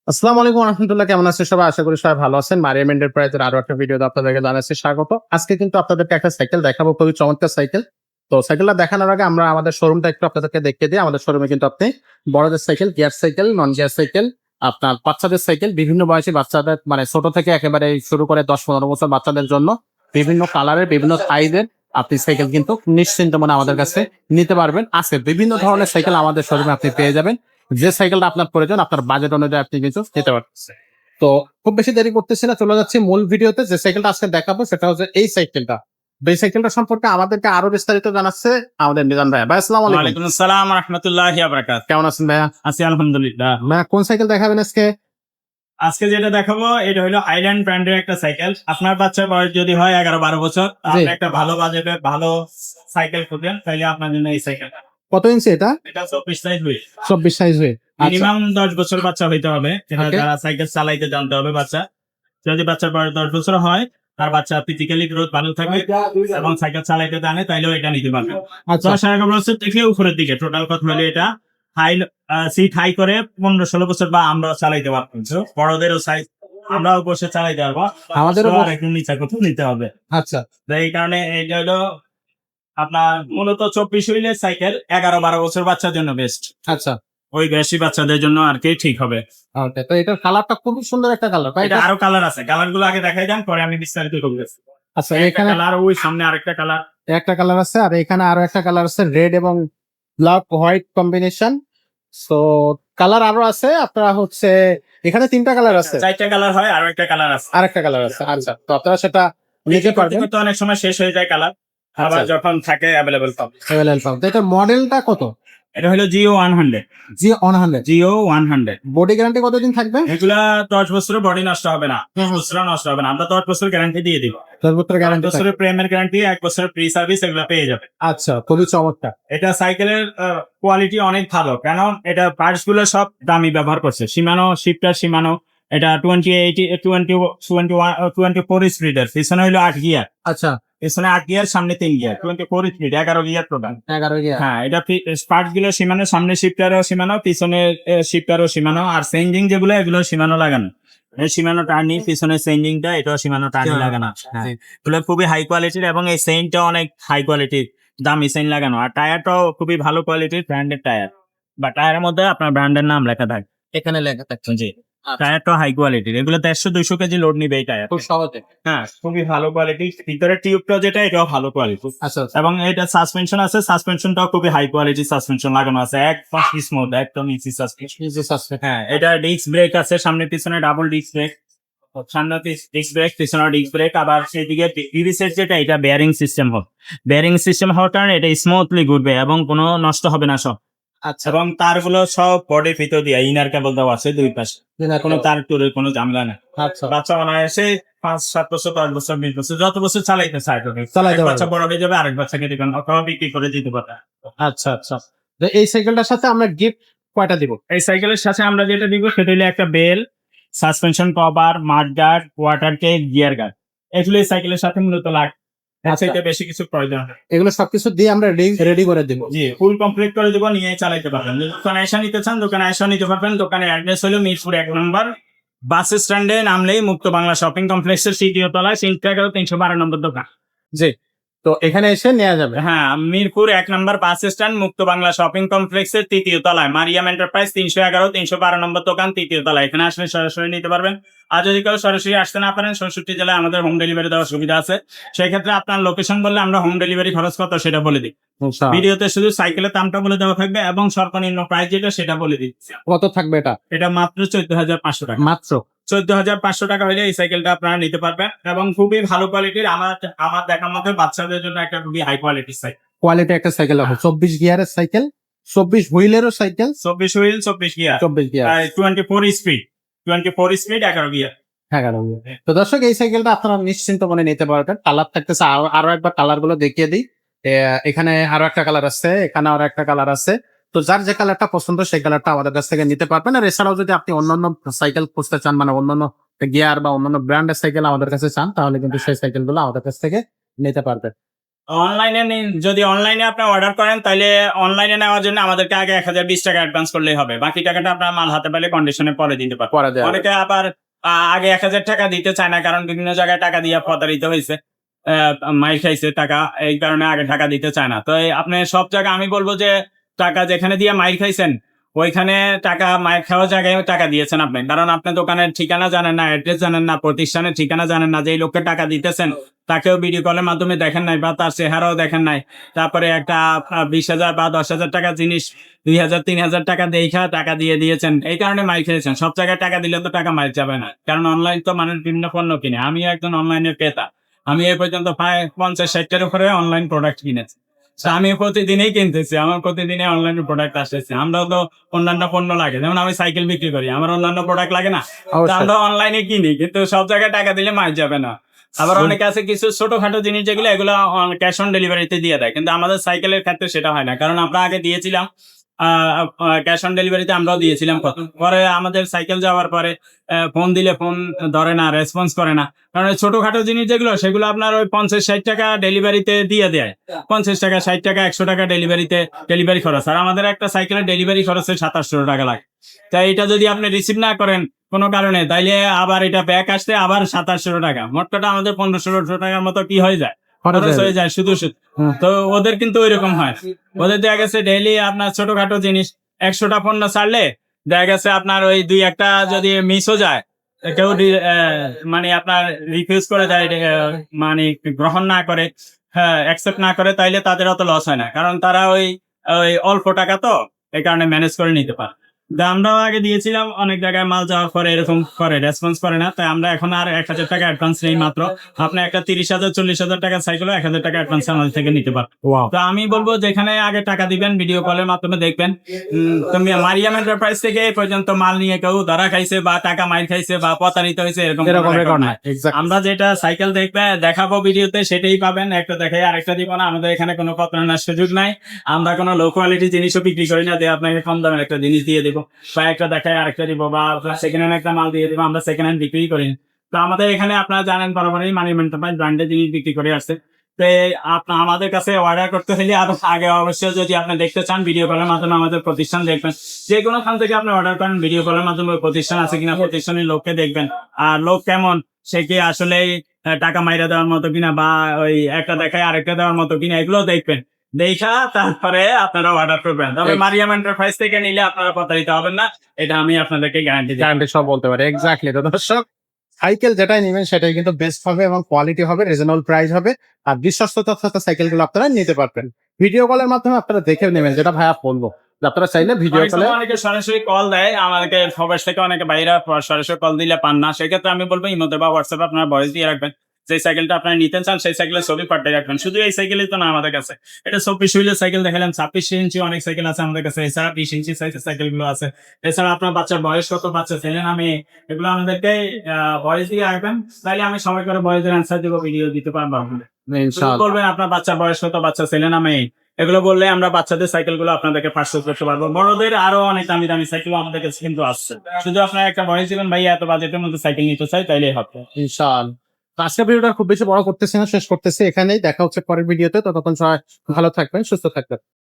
আসসালামু আলাইকুম রহমতুল্লাহ, কেমন আছেন সবাই? আশা করি সবাই ভালো আছেন। মারিয়াম এন্টারপ্রাইজের আরো একটা ভিডিওতে আপনাদেরকে জানাচ্ছি স্বাগত। আজকে কিন্তু আপনাদেরকে একটা সাইকেল দেখাবো, খুবই চমৎকার সাইকেল। তো সাইকেলটা দেখানোর আগে আমরা আমাদের শোরুমটা একটু আপনাদেরকে দেখিয়ে দিই। আমাদের শোরুমে কিন্তু আপনি বড়দের cycle, gear cycle, non gear cycle, আপনার বাচ্চাদের সাইকেল, বিভিন্ন বয়সী বাচ্চাদের মানে ছোট থেকে একেবারে শুরু করে 10-15 বছর বাচ্চাদের জন্য বিভিন্ন কালারের, বিভিন্ন সাইজের আপনি সাইকেল কিন্তু নিশ্চিন্ত মনে আমাদের কাছে নিতে পারবেন। আছে বিভিন্ন ধরনের সাইকেল আমাদের শোরুমে আপনি পেয়ে যাবেন। যে সাইকেলটা আপনার প্রয়োজন আপনার বাজেট অনুযায়ী আপনি কিন্তু নিতে পারছেন। তো খুব বেশি দেরি করতেছি না, চলে যাচ্ছি মূল ভিডিওতে। যে সাইকেলটা আজকে দেখাবো সেটা হচ্ছে এই সাইকেলটা। এই সাইকেলটা সম্পর্কে আমাদেরকে আরো বিস্তারিত জানাচ্ছে আমাদের মিজান ভাইয়া। ভাই আসসালামু আলাইকুম। ওয়ালাইকুম আসসালাম রাহমাতুল্লাহি ওয়া বারাকাতুহু। কেমন আছেন ভাইয়া? আছি আলহামদুলিল্লাহ। ভাইয়া কোন সাইকেল দেখাবেন আজকে? আজকে যেটা দেখাবো এটা হলো হাইল্যান্ড ব্র্যান্ডের একটা সাইকেল। আপনার বাচ্চার বয়স যদি হয় 11-12 বছর, আপনি একটা ভালো বাজেটের ভালো সাইকেল খুঁজেন, তাহলে আপনার জন্য এই সাইকেল। কত ইঞ্চি এটা? এটা 24 সাইজ হয়ে 24 সাইজ হয়ে। মিনিমাম 10 বছর বাচ্চা হইতে হবে। এটা Okay. যারা সাইকেল চালাইতে জানতে হবে বাচ্চা। যদি বাচ্চার বয়স 10 বছর হয়, তার বাচ্চা ফিজিক্যালি গ্রোথ ভালো থাকবে এবং সাইকেল চালাইতে জানে, তাইলেও এটা নিতে পারবে। আচ্ছা 10-11 বছর থেকে উপরের দিকে টোটাল কথা হলে এটা হাই সিট হাই করে 15-16 বছর বা আমরা চালাইতে পারবো। বড়দেরও সাইজ আমরাও বসে চালাইতে পারবো, আমাদেরও আর একটু নিচা কোথাও নিতে হবে। আচ্ছা তো এই কারণে এটা হলো আপনার মূলত 24 হুইলের সাইকেল 11-12 বছর বাচ্চার জন্য বেস্ট। আচ্ছা ওই বেশি বাচ্চাদের জন্য আর কি ঠিক হবে। ওকে। তো এটার কালারটা খুবই সুন্দর একটা কালার, ভাই। এটা আরো কালার আছে, কালার গুলো আগে দেখাই যান, পরে আমি বিস্তারিত করতেছি। আচ্ছা একটা এখানে কালার, ওই সামনে আরেকটা কালার। একটা কালার আছে আর এখানে আরো একটা কালার আছে, রেড এবং black white combination. So colour আরো আছে, আপনারা হচ্ছে এখানে 3টা কালার আছে, 4টা কালার হয়, আরো একটা কালার আছে। আর একটা কালার আছে। আচ্ছা, তো আপনারা সেটা নিতে পারবেন। তো অনেক সময় শেষ হয়ে যায় কালার, আবার আচ্ছা, যখন থাকে অ্যাভেলেবল পাবে। অ্যাভেলেবল পাবেন। তো এটার মডেলটা কত? এটা হলো Jio 100। G100। Jio 100 body guarantee কতদিন থাকবে? এগুলা 10 বছরের বডি নষ্ট হবে না, 10 বছর নষ্ট হবে না। আমরা 10 বছর গ্যারান্টি দিয়ে দিব। 10 বছর 10 গ্যারান্টি থাকবে। বছরের প্রেমের গ্যারান্টি, 1 বছরের প্রি সার্ভিস, এগুলো পেয়ে যাবে। আচ্ছা, খুবই চমৎকার। এটা সাইকেলের কোয়ালিটি অনেক ভালো, কারণ এটা পার্টস গুলো সব দামি ব্যবহার করছে। শিমানো শিফটার, শিমানো এটা 24 স্পিডের, পিছনে হইলো 8 গিয়ার। আচ্ছা, পিছনে 8 গিয়ার, সামনে 3 gear, 24 speed, 11 gear total. 11 gear. হ্যাঁ, এটা পার্টস গুলো সীমানো, সামনে শিফটারও সীমানো, পিছনে শিফটারও সীমানো, আর চেঞ্জিং যেগুলো এগুলো সীমানো লাগানো। সীমানো টার্নি, পিছনে চেঞ্জিংটা এটাও সীমানো টার্নি লাগানো। হ্যাঁ, এগুলো খুবই হাই কোয়ালিটির এবং এই চেইনটা অনেক হাই কোয়ালিটির, দামি চেইন লাগানো। আর টায়ারটাও খুবই ভালো কোয়ালিটির ব্র্যান্ডেড টায়ার, বা টায়ারের মধ্যে আপনার ব্র্যান্ডের নাম লেখা থাকে। এখানে লেখা থাকছে। জি, টায়ারটা হাই কোয়ালিটির, এগুলো 150-200 কেজি লোড নিবে এই টায়ার। খুব সহজে। হ্যাঁ, খুবই ভালো কোয়ালিটি। ভিতরে টিউবটা যেটা, এটাও ভালো কোয়ালিটি। আচ্ছা আচ্ছা। এবং এটা সাসপেনশন আছে, সাসপেনশনটাও খুবই হাই কোয়ালিটি সাসপেনশন লাগানো আছে, একদম স্মুথ, একদম ইজি সাসপেনশন। এই যে সাসপেন্স। হ্যাঁ, এটা ডিস্ক ব্রেক আছে, সামনে পিছনে ডাবল ডিস্ক ব্রেক, সামনে ডিস্ক ব্রেক, পিছনে ডিস্ক ব্রেক। আবার সেদিকে টিভিসের যেটা, এটা বেয়ারিং সিস্টেম হোক, বেয়ারিং সিস্টেম হওয়ার কারণে এটা স্মুথলি ঘুরবে এবং কোনো নষ্ট হবে না সব। আচ্ছা, এবং তারগুলো সব বডির ভিতর দিয়ে ইনার কেবল দেওয়া আছে দুই পাশে, কোনো তার টুরের কোনো ঝামেলা নেই। আচ্ছা বাচ্চা অনায়াসে 5-7 বছর, 10 বছর, 20 বছর, যত বছর চালাইতে চায় চালাইতে এক পারবে। বাচ্চা বড় হয়ে যাবে, আরেক বাচ্চাকে দিবেন অথবা বিক্রি করে দিতে পারবেন। আচ্ছা আচ্ছা। তো এই সাইকেলটার সাথে আমরা গিফট কয়টা দিব? এই সাইকেলের সাথে আমরা যেটা দিব সেটা হলো একটা bell, suspension cover, mud guard, water cage, gear guard. এগুলো এই সাইকেলের সাথে মূলত লাগে। আচ্ছা। এটা বেশি কিছু প্রয়োজন হয়। এগুলো সবকিছু দিয়ে আমরা রেডি করে দিব। জি, ফুল কমপ্লিট করে দিব, নিয়ে চালাইতে পারবেন। যদি দোকানে এসে নিতে চান, দোকানে এসে নিতে পারবেন। দোকানের অ্যাড্রেস হলো মিরপুর 1 নম্বর, বাস স্ট্যান্ডে নামলেই মুক্ত বাংলা শপিং কমপ্লেক্সের 3য় তলায় 312 নম্বর দোকান। জি, তো এখানে এসে নেওয়া যাবে। হ্যাঁ, মিরপুর 1 নম্বর বাস স্ট্যান্ড, মুক্ত বাংলা শপিং কমপ্লেক্সের 3য় তলায়, মারিয়াম এন্টারপ্রাইজ 311-312 নম্বর দোকান, 3য় তলায়। এখানে আসলে সরাসরি নিতে পারবেন। আর যদি কেউ সরাসরি আসতে না পারেন, 64 জেলায় আমাদের হোম ডেলিভারি দেওয়ার সুবিধা আছে। সেক্ষেত্রে আপনার লোকেশন বললে আমরা হোম ডেলিভারি খরচ কত সেটা বলে দিই। ভিডিওতে শুধু সাইকেলের দামটা বলে দেওয়া থাকবে এবং সর্বনিম্ন প্রাইস যেটা সেটা বলে দিচ্ছি। কত থাকবে এটা? এটা মাত্র 14,500 টাকা। মাত্র 14,500 টাকা হলে এই সাইকেলটা আপনারা নিতে পারবেন এবং খুবই ভালো কোয়ালিটির। আমার দেখার মধ্যে বাচ্চাদের জন্য একটা খুবই হাই কোয়ালিটির সাইকেল। কোয়ালিটি একটা সাইকেল হবে। 24 গিয়ারের সাইকেল, 24 হুইলেরও cycle, 24 wheel, 24 gear, 24 gear, 24 speed, 11 gear. 11 gear. তো দর্শক, এই সাইকেলটা আপনারা নিশ্চিন্ত মনে নিতে পারবেন। কালার থাকতেছে, আরো একবার কালার গুলো দেখিয়ে দিই। এখানে আরো একটা কালার আছে, এখানে আরো একটা কালার আছে। তো যার যে কালারটা পছন্দ সেই কালারটা আমাদের কাছ থেকে নিতে পারবেন। আর এছাড়াও যদি আপনি অন্যান্য সাইকেল খুঁজতে চান, মানে অন্যান্য গিয়ার বা অন্যান্য ব্র্যান্ডের সাইকেল আমাদের কাছে চান, তাহলে কিন্তু সেই সাইকেল গুলো আমাদের কাছ থেকে নিতে পারবেন। অনলাইনে যদি অনলাইনে আপনি অর্ডার করেন তাহলে অনলাইনে নেওয়ার জন্য আমাদেরকে আগে 1020 টাকা অ্যাডভান্স করলেই হবে, বাকি টাকাটা আপনার মাল হাতে পেলে কন্ডিশনে পরে দিতে পারবেন। পরে দেওয়া অনেকে আবার আগে 1000 টাকা দিতে চায় না, কারণ বিভিন্ন জায়গায় টাকা দিয়ে প্রতারিত হয়েছে, মাইর খাইছে টাকা, এই কারণে আগে টাকা দিতে চায় না। তো আপনি সব জায়গায় আমি বলবো যে টাকা যেখানে দিয়ে মাইর খাইছেন ওইখানে টাকা মাইর খাওয়ার জায়গায় টাকা দিয়েছেন আপনি, কারণ আপনি দোকানের ঠিকানা জানেন না, অ্যাড্রেস জানেন না, প্রতিষ্ঠানের ঠিকানা জানেন না, যে লোককে টাকা দিতেছেন তাকেও ভিডিও কলের মাধ্যমে দেখেন নাই বা তার চেহারাও দেখেন নাই, তারপরে একটা 20,000 বা 10,000 টাকা জিনিস 2,000 3,000 টাকা দেখা টাকা দিয়ে দিয়েছেন, এই কারণে মাইর খেয়েছেন। সব জায়গায় টাকা দিলে তো টাকা মাইর যাবে না, কারণ অনলাইন তো মানুষ বিভিন্ন পণ্য কিনে। আমি একজন অনলাইনের ক্রেতা, আমি এই পর্যন্ত প্রায় 50-60টার উপরে অনলাইন প্রোডাক্ট কিনেছি। তো আমি প্রতিদিনই কিনতেছি, আমার প্রতিদিনই অনলাইন প্রোডাক্ট আসতেছে। আমরাও তো অন্যান্য পণ্য লাগে, যেমন আমি সাইকেল বিক্রি করি, আমার অন্যান্য প্রোডাক্ট লাগে না, তো অবশ্যই। আমরা অনলাইনে কিনি, কিন্তু সব জায়গায় টাকা দিলে মার যাবে না। আবার অনেকে আছে কিছু ছোটখাটো জিনিস যেগুলো এগুলো ক্যাশ অন ডেলিভারিতে দিয়ে দেয়, কিন্তু আমাদের সাইকেলের ক্ষেত্রে সেটা হয় না, কারণ আমরা আগে দিয়েছিলাম ক্যাশ অন ডেলিভারিতে, আমরাও দিয়েছিলাম প্রথম। পরে আমাদের সাইকেল যাওয়ার পরে ফোন দিলে ফোন ধরে না, রেসপন্স করে না, কারণ ওই ছোটখাটো জিনিস যেগুলো সেগুলো আপনার ওই 50-60 টাকা ডেলিভারিতে দিয়ে দেয়, 50 টাকা 60 টাকা 100 টাকা ডেলিভারিতে ডেলিভারি খরচ, আর আমাদের একটা সাইকেলের ডেলিভারি খরচে 2700 টাকা লাগে। তাই এটা যদি আপনি রিসিভ না করেন কোনো কারণে, তাইলে আবার এটা ব্যাক আসতে আবার 2700 টাকা, মোট কথা আমাদের 1500 টাকার মতো কি হয়ে যায়, খরচ হয়ে যায় শুধু শুধু। তো ওদের কিন্তু ওইরকম হয়, ওদের দেখা গেছে ডেইলি আপনার ছোটখাটো জিনিস 100টা পণ্য ছাড়লে দেখা গেছে আপনার ওই 2-1টা যদি মিসও যায়, কেউ মানে আপনার রিফিউজ করে দেয়, মানে গ্রহণ না করে, হ্যাঁ অ্যাকসেপ্ট না করে, তাইলে তাদের অত লস হয় না, কারণ তারা ওই ওই অল্প টাকা তো, এই কারণে ম্যানেজ করে নিতে পারে। আমরাও আগে দিয়েছিলাম, অনেক জায়গায় মাল যাওয়ার পরে এরকম করে রেসপন্স করে না, তাই আমরা এখন আর 1,000 টাকা অ্যাডভান্স নেই মাত্র। আপনি একটা 30,000 40,000 টাকা সাইকেল 1,000 টাকা অ্যাডভান্স আমাদের থেকে নিতে পারবেন। ওয়াও। তো আমি বলবো যেখানে আগে টাকা দিবেন ভিডিও কলের মাধ্যমে দেখবেন। তুমি মারিয়াম এন্টারপ্রাইজ থেকে এই পর্যন্ত মাল নিয়ে কেউ ধরা খাইছে বা টাকা মাইর খাইছে বা প্রতারিত হয়েছে এরকম এরকম কোনো রেকর্ড record না, নাই। এক্স্যাক্ট। আমরা যেটা সাইকেল দেখাবো ভিডিওতে সেটাই পাবেন, একটা দেখাই আরেকটা দিব না। আমাদের এখানে কোনো প্রতারণার সুযোগ নাই, আমরা কোনো লো কোয়ালিটি জিনিসও বিক্রি করি না যে আপনাকে কম দামের একটা জিনিস দিয়ে দেবো, বা একটা দেখায় আরেকটা দিব, বা সেকেন্ড হ্যান্ড একটা মাল দিয়ে দেবো, আমরা সেকেন্ড হ্যান্ড বিক্রি করি না। তো আমাদের এখানে আপনারা জানেন বরাবরই মারিয়াম এন্টারপ্রাইজ ব্র্যান্ডের জিনিস বিক্রি করে আসছে। তো আপনার আমাদের কাছে অর্ডার করতে হলে আরো আগে অবশ্যই যদি আপনি দেখতে চান ভিডিও কলের মাধ্যমে আমাদের প্রতিষ্ঠান দেখবেন, যে কোনো খান থেকে আপনি অর্ডার করেন ভিডিও কলের মাধ্যমে প্রতিষ্ঠান আছে কিনা, প্রতিষ্ঠানের লোককে দেখবেন, আর লোক কেমন, সে কি আসলে টাকা মাইরা দেওয়ার মতো কিনা, বা ওই একটা দেখায় আরেকটা দেওয়ার মতো কিনা, এগুলো দেখবেন। দেখা তারপরে আপনারা অর্ডার করবেন। তবে মারিয়াম এন্টারপ্রাইজ থেকে নিলে আপনারা প্রতারিত হবেন না, এটা আমি আপনাদেরকে গ্যারান্টি দিই। গ্যারান্টি সব বলতে পারে, এক্স্যাক্টলি। তো দর্শক, সাইকেল যেটাই নেবেন সেটাই কিন্তু বেস্ট হবে এবং কোয়ালিটি হবে, রিজনেবল প্রাইস হবে, আর বিশ্বস্ততার সাথে সাইকেলগুলো আপনারা নিতে পারবেন। ভিডিও কলের মাধ্যমে আপনারা দেখে নেবেন, যেটা ভাইয়া বলবো, যে আপনারা চাইলে ভিডিও অনেক কলে সময় অনেকে সরাসরি কল দেয় আমাদেরকে, প্রবাস থেকে অনেকে বাইরা সরাসরি কল দিলে পান না, সেক্ষেত্রে আমি বলবো ইমোতে বা হোয়াটসঅ্যাপে আপনারা ভয়েস দিয়ে রাখবেন, যে সাইকেলটা আপনারা নিতে চান সেই সাইকেলের ছবি পাঠিয়ে রাখবেন। শুধু এই সাইকেলই তো না আমাদের কাছে, এটা 24 হুইলের সাইকেল দেখালাম, 26 ইঞ্চি অনেক সাইকেল আছে আমাদের কাছে, এছাড়া 20 ইঞ্চি সাইজের সাইকেল গুলো আছে। এছাড়া আপনার বাচ্চার বয়স কত, বাচ্চা ছেলে না মেয়ে, এগুলো আমাদেরকে ভয়েস দিয়ে রাখবেন, তাইলে আমি সময় করে ভয়েসের অ্যান্সার দিব, ভিডিও দিতে পারবো আপনাদের। শুধু ইনশাআল্লাহ। বলবেন আপনার বাচ্চার বয়স কত, বাচ্চা ছেলে না মেয়ে, এগুলো বললে আমরা বাচ্চাদের সাইকেল গুলো আপনাদেরকে পার্সেল করতে পারবো। বড়দের আরো অনেক দামি দামি সাইকেল আমাদের কাছে কিন্তু আসছে, শুধু আপনার একটা ভয়েস দিবেন ভাই এত বাজেটের মধ্যে সাইকেল নিতে চাই, তাইলেই হবে। ইনশাআল্লাহ। তো আজকের ভিডিওটা খুব বেশি বড় করতেছি না, শেষ করতেছি এখানেই। দেখা হচ্ছে পরের ভিডিওতে। ততক্ষণ সবাই ভালো থাকবেন, সুস্থ থাকবেন।